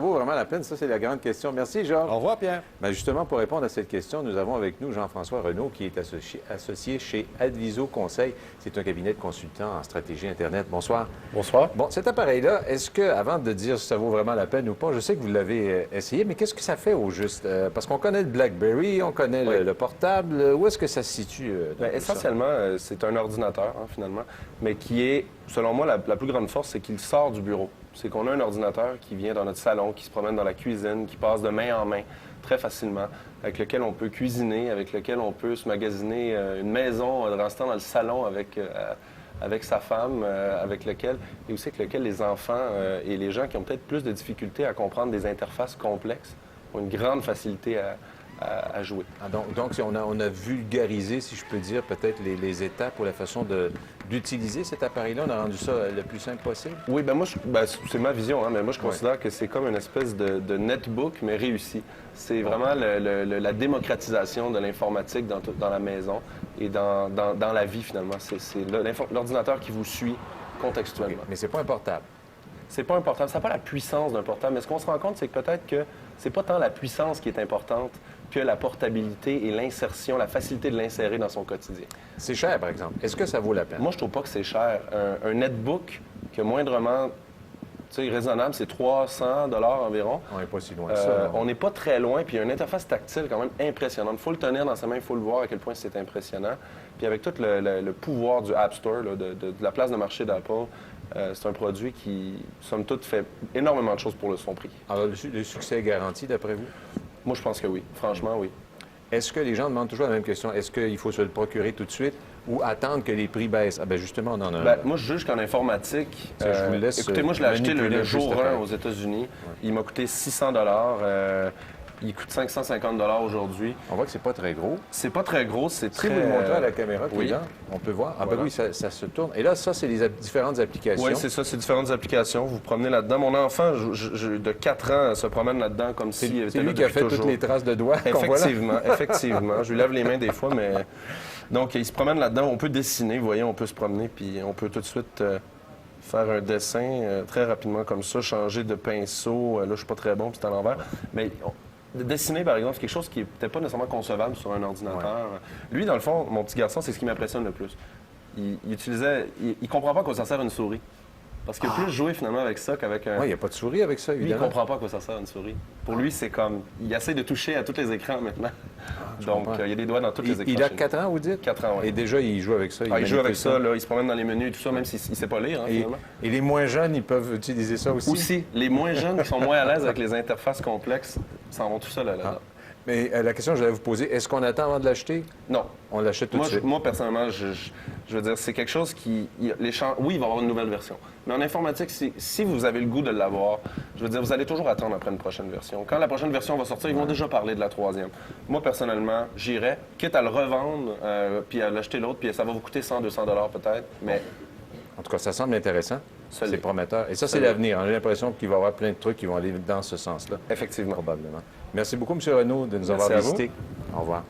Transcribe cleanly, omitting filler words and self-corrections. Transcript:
vaut vraiment la peine? Ça, c'est la grande question. Merci, Georges. Au revoir, Pierre. Bien, justement, pour répondre à cette question, nous avons avec nous Jean-François Renaud, qui est associé chez Adviso Conseil. C'est un cabinet de consultants en stratégie Internet. Bonsoir. Bonsoir. Bon, cet appareil-là, est-ce que, avant de dire si ça vaut vraiment la peine ou pas, je sais que vous l'avez essayé, mais qu'est-ce que ça fait au juste? Parce qu'on connaît le BlackBerry, on connaît le portable. Où est-ce que ça se situe? Essentiellement, c'est un ordinateur, finalement, mais qui est, selon moi, la plus grande force, c'est qu'il sort du bureau. C'est qu'on a un ordinateur qui vient dans notre salon, qui se promène dans la cuisine, qui passe de main en main très facilement, avec lequel on peut cuisiner, avec lequel on peut se magasiner une maison, restant dans le salon avec sa femme, avec lequel, et aussi avec lequel les enfants et les gens qui ont peut-être plus de difficultés à comprendre des interfaces complexes ont une grande facilité à jouer. Ah, donc on a vulgarisé, si je peux dire, peut-être les étapes ou la façon d'utiliser cet appareil-là. On a rendu ça le plus simple possible? Oui, bien moi, c'est ma vision, mais moi, je considère que c'est comme une espèce de netbook, mais réussi. C'est vraiment la démocratisation de l'informatique dans la maison et dans la vie, finalement. C'est l'ordinateur qui vous suit contextuellement. Okay. Mais c'est pas un portable. C'est pas un portable. Ça n'a pas la puissance d'un portable, mais ce qu'on se rend compte, c'est que peut-être que c'est pas tant la puissance qui est importante que la portabilité et l'insertion, la facilité de l'insérer dans son quotidien. C'est cher, par exemple. Est-ce que ça vaut la peine? Moi, je trouve pas que c'est cher. Un netbook que moindrement raisonnable, c'est 300 $ environ. On n'est pas si loin de ça. On n'est pas très loin, puis il y a une interface tactile quand même impressionnante. Il faut le tenir dans sa main, il faut le voir à quel point c'est impressionnant. Puis avec tout le pouvoir du App Store, là, de la place de marché d'Apple, c'est un produit qui, somme toute, fait énormément de choses pour son prix. Alors, le succès est garanti, d'après vous? Moi, je pense que oui. Franchement, oui. Est-ce que les gens demandent toujours la même question? Est-ce qu'il faut se le procurer tout de suite ou attendre que les prix baissent? Ah, bien, justement, on en a... Moi, je juge qu'en informatique... je vous laisse écoutez, moi, je l'ai acheté le jour 1 aux États-Unis. Ouais. Il m'a coûté 600 $. Il coûte 550 $ aujourd'hui. On voit que c'est pas très gros. C'est pas très gros, c'est très... Si vous le montrez à la caméra, oui. Là, on peut voir. Ah, voilà. ben oui, ça se tourne. Et là, ça, c'est les différentes applications. Oui, c'est ça, c'est différentes applications. Vous vous promenez là-dedans. Mon enfant de 4 ans se promène là-dedans comme s'il était C'est lui qui a fait toutes les traces de doigts qu'on voit là. Effectivement. Je lui lave les mains des fois, mais... Donc, il se promène là-dedans. On peut dessiner, vous voyez, on peut se promener, puis on peut tout de suite faire un dessin très rapidement comme ça, changer de pinceau. Là, je suis pas très bon, puis c'est à l'envers. Mais... Dessiner, par exemple, c'est quelque chose qui n'est peut-être pas nécessairement concevable sur un ordinateur. Ouais. Lui, dans le fond, mon petit garçon, c'est ce qui m'impressionne le plus. Il comprend pas à quoi ça sert une souris. Parce qu'il a plus joué finalement avec ça qu'avec un... Oui, il n'y a pas de souris avec ça, évidemment. Lui, il comprend pas à quoi ça sert une souris. Pour lui, c'est comme... Il essaie de toucher à tous les écrans maintenant. Donc, il y a des doigts dans tous les écrans. Il a 4 ans, vous dites? 4 ans, oui. Et déjà, il joue avec ça. Il joue avec ça, là, il se promène dans les menus et tout ça, même s'il ne sait pas lire, finalement. Et les moins jeunes, ils peuvent utiliser ça aussi? Aussi. Les moins jeunes qui sont moins à l'aise avec les interfaces complexes s'en vont tout seuls là-dedans. Mais la question que j'allais vous poser, est-ce qu'on attend avant de l'acheter? Non. On l'achète tout de suite? Moi, personnellement, je veux dire, c'est quelque chose qui... Oui, il va y avoir une nouvelle version. Mais en informatique, si vous avez le goût de l'avoir, je veux dire, vous allez toujours attendre après une prochaine version. Quand la prochaine version va sortir, ils vont déjà parler de la troisième. Moi, personnellement, j'irais, quitte à le revendre, puis à l'acheter l'autre, puis ça va vous coûter 100, 200 $ peut-être, mais... En tout cas, ça semble intéressant. C'est prometteur. Et ça, c'est l'avenir. J'ai l'impression qu'il va y avoir plein de trucs qui vont aller dans ce sens-là. Effectivement. Probablement. Merci beaucoup, M. Renaud, de nous avoir visités. Au revoir.